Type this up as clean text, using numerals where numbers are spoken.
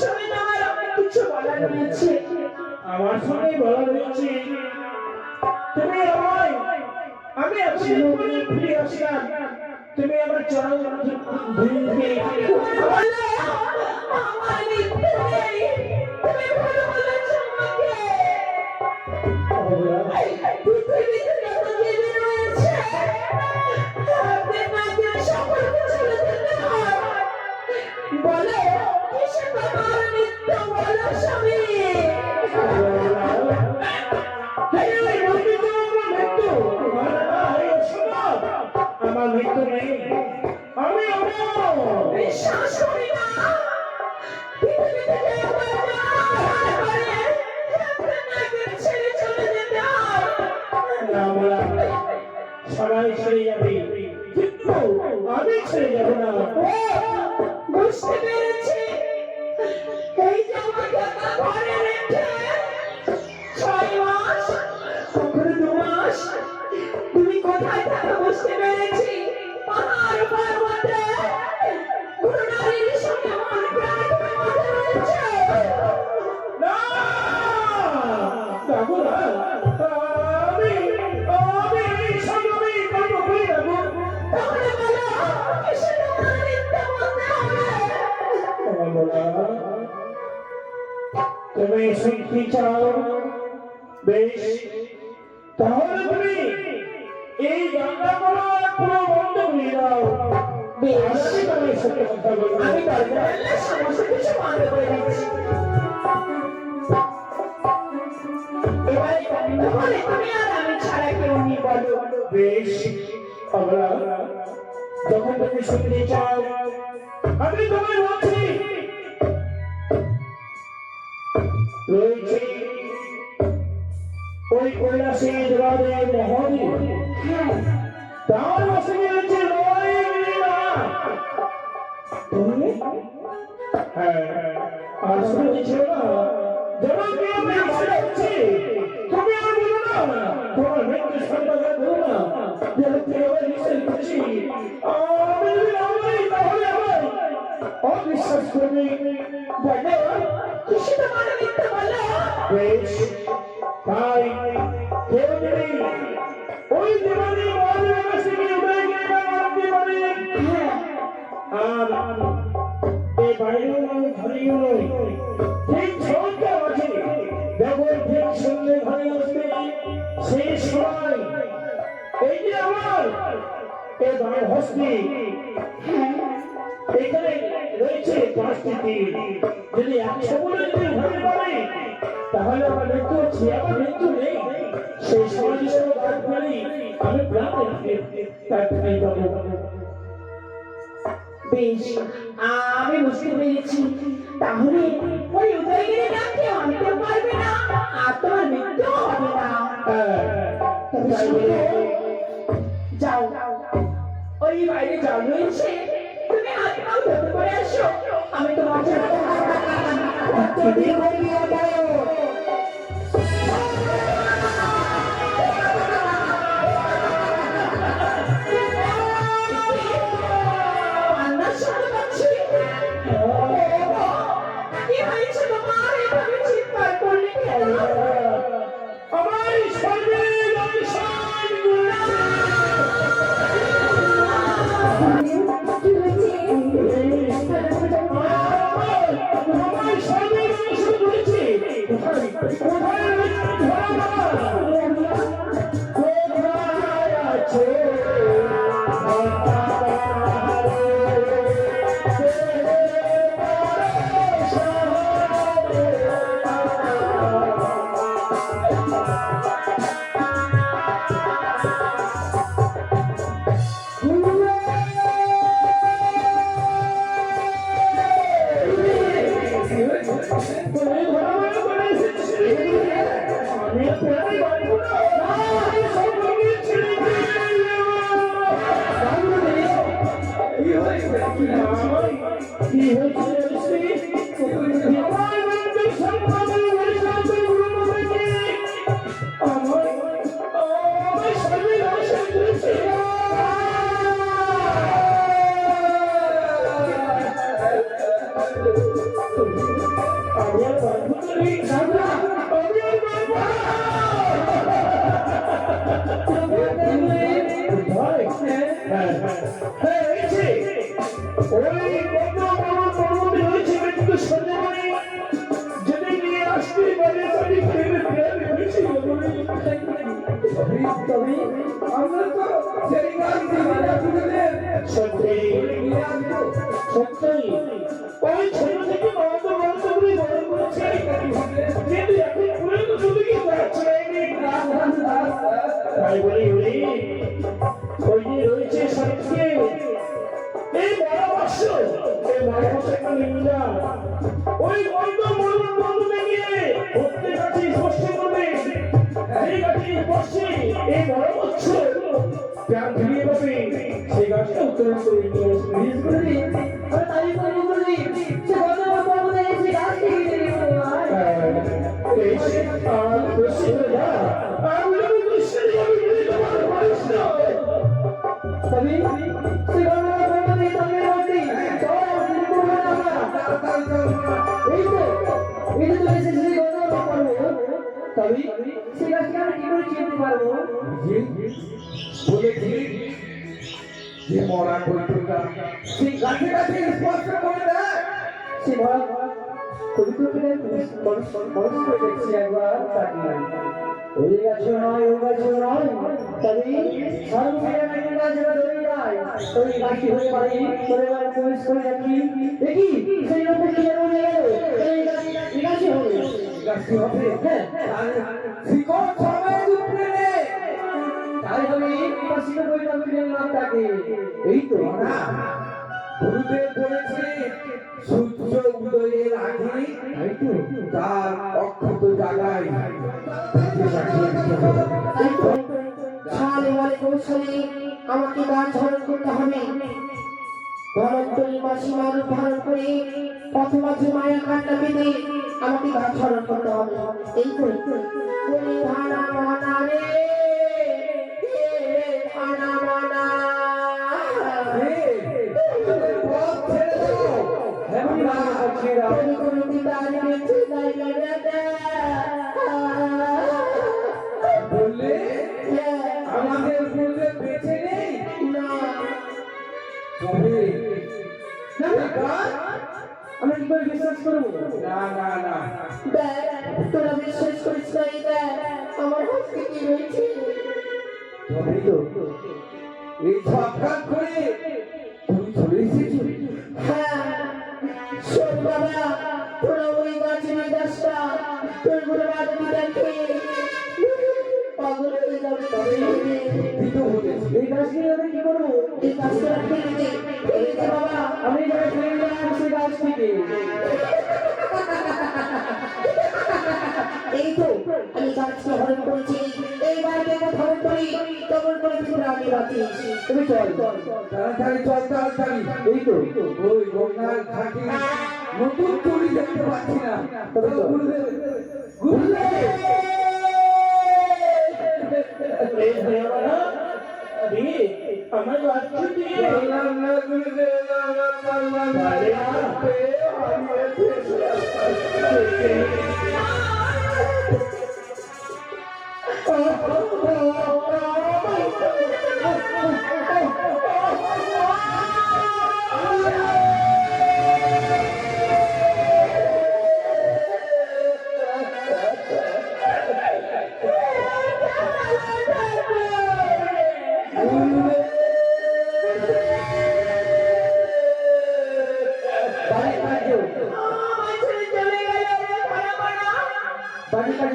সঙ্গে আমার অনেক কিছু বলার রয়েছে। আমার সঙ্গে বলা রয়েছে তুমি আমায় আমি এতদিন পরে ফিরে আসলাম তুমি আমার চরণ ধুলবে আমার মিথ্যে নেই, তুমি ভুল বলেছো আমাকে। পৃথিবীতে যত জীবী রয়েছে তাদের মাঝে সকলকে চলে যেতে হয়। বলো কিসে তোমার মৃত্যু, বলো স্বামী। আমার মৃত্যু নেই, আমি বিশ্বাস করি না। পৃথিবীতে যে আমার জান করে আপনাকে ছেড়ে চলে যেতে হয়। সবাই ছেড়ে যাবে কিন্তু আমি ছেড়ে যাব না। বুঝতে পেরেছি, এই যে আমাকে ঘরে রেখে 6 মাস কখনো 2 মাস তুমি কোথায় থাকো বুঝতে পেরেছি। পাহাড় পর্বতে কোনো নারীর সঙ্গে আমার প্রাণ তুমি মাঝে রয়েছে। না যাবো না, আমি সংগ্রামী করবো করে যাবো। তাহলে বলো কিসে তোমার মিথ্যা বলতে হবে। তুমি শুনতে চাও? বেশ, তাহলে তুমি এই গঙ্গাগুলো পুরো বন্ধ করে দাও। বেশ, আমি তোমার সাথে কথা বলবো। আমি দরজা খুললে সমস্ত কিছু বন্ধ করে দিচ্ছি। এবারে তাহলে তুমি আর আমি ছাড়া কেউ নেই, বলো। বেশ, আমরা যখন তুমি শুনতে চাও আমি তোমায় বলছি রয়েছে ওই কৈলাসের রাজের মহাদেব, তার বসে রয়েছে আর শুনেছিল না যেমন কি আমি বলছি তুমি আর বলো না তোমার মৃত্যু সন্তান বলো না যেন তুমি আমার নিশ্চয় খুশি। আমি যদি না বলি তাহলে আমার অবিশ্বাস করবে। বলো কিসে তোমার মিথ্যা, বলো। বেশ, তাই কেউ যদি ওই দেবানী মহাদেবের কাছে গিয়ে উঠে গিয়ে মানতে পারে আর এই বাইরেও নয় ঘরেও নয় ঠিক সন্ধ্যা আছে দেখো ঠিক সন্ধ্যে ঘরে আসবে সেই সময় এই যে আমার এই বাম হস্তি এখানে রয়েছে 5টি তীর, যদি 100 বলে যদি ঘরে পারে তাহলে আমার মৃত্যু হচ্ছে, আমার মৃত্যু নেই। সেই সময় যদি আমি গাছ ফেলি আমি প্রাণ রাখি তার ঠাই পাবো। বেশ, আমি বুঝতে পেরেছি, তাহলে ওই উদয়গিরি ডাককে আনতে পারবে না আর তোমার মৃত্যু হবে না। তবে তাই শোনো, বলে যাও ওই বাইরে জল রয়েছে, তুমি হাত পাও ধরতে করে আসো, আমি তোমার জন্য কান্নার শব্দ পাচ্ছি। কি হয়েছে তোমার, এভাবে চিৎকার করলে কেন? আমার শরীরের অংশান আমার শরীরের অংশ রয়েছে কোথায় কোথায় কোথায় আছে আমি আর বাঁচবো না রে। আমি আর বাঁচবো না। ভাই, হ্যাঁ, হয়েছে। ওই কত বড় পর্বতে হয়েছে কিন্তু সন্ধ্যামণি যদি নিয়ে আসতে পারে তাহলে ফেলে ফেলে হয়েছে তবে আমরা তো সেই গাছ সত্যি সত্যি ওই ছোট থেকে বন্ধ বন্ধ করে বড় করেছে কিন্তু এখন পুরো তো শুধু কি যাচ্ছে তাই বলি বলি ওই যে রয়েছে সত্যি এই বড় বাক্স এই বড় বাক্স একটা নিন্দা ওই বন্ধ বন্ধ বন্ধ ভেঙে প্রত্যেক কাছে স্পষ্ট করবে এই গাছে স্পর্শে এই বড় বাক্স প্রাণ ফিরিয়ে পাবে সেই গাছটা উত্তোলন করে নিয়ে আসবে বলেছি যে মরা কবিতা সেই গাছে গাছে স্পর্শ করে দেয় সে ভরা কবিতা দেখছি একবার তাকিয়ে ওই গাছ নয় ওই গাছ নয় তবে সর্বজনীন গাছ ধরে যায় ওই গাছটি হয়ে পারি করে বার প্রবেশ করে রাখি দেখি সেই রকম কি যেন হয়ে গেল এই গাছই হবে গাছটি হবে হ্যাঁ শিকড় ছড়ায় উপরে রে তাই আমি পাশে বই আমি দেখলাম তাকে এই তো না গুরুদেব বলেছে সূর্য উদয়ের আগে তার অক্ষত জায়গায় সালে বলে কৌশলে আমাকে গাছ ধারণ করতে হবে ধনন্তরী মাসিমা রূপ ধারণ করে পথমাঝে মায়া কান্না পেতে আমাকে গাছ ধারণ করতে হবে এই করে বলি ধানা মানা রে ধানা মানা পথ ছেড়ে দাও এমন না ছেড়া আমি কোনো পিতার বেঁচে যাই না বললে আমাদের গুরুদেব বেঁচে নেই না তবে আমরা কি করে বিশ্বাস করবো না না না দেখ তোরা বিশ্বাস করিস না এই দেখ আমার হাতে কি রয়েছে তবে তো এই সাক্ষাৎ করে তুমি চলে এসেছো হ্যাঁ শোন বাবা তোরা ওই গাছের ওই গাছটা তোর গুলো বাদমি দেখে পাগল হয়ে যাবে তবে দিত বলেছে এই গাছ নিয়ে আমি কি করবো এই গাছটা ফেলে দে বাবা আমি যারা ফেলে দিলাম সেই গাছ থেকে এই তো আমি গাছকে হরণ করেছি এই বাড়িতে হরণ করি কেমন করে তোরা আমি বাঁচি তুমি চল তাড়াতাড়ি চল তাড়াতাড়ি এই তো ওই গঙ্গার ঘাটে নতুন তরি দেখতে পাচ্ছি না তবে গুরুদেব গুরুদেব এই দেওয়ারা দিয়ে আমার বাচ্চা দিয়ে বললাম না গুরুদেব আমার পারলাম না আরে আপে আমি বাড়ি কাজ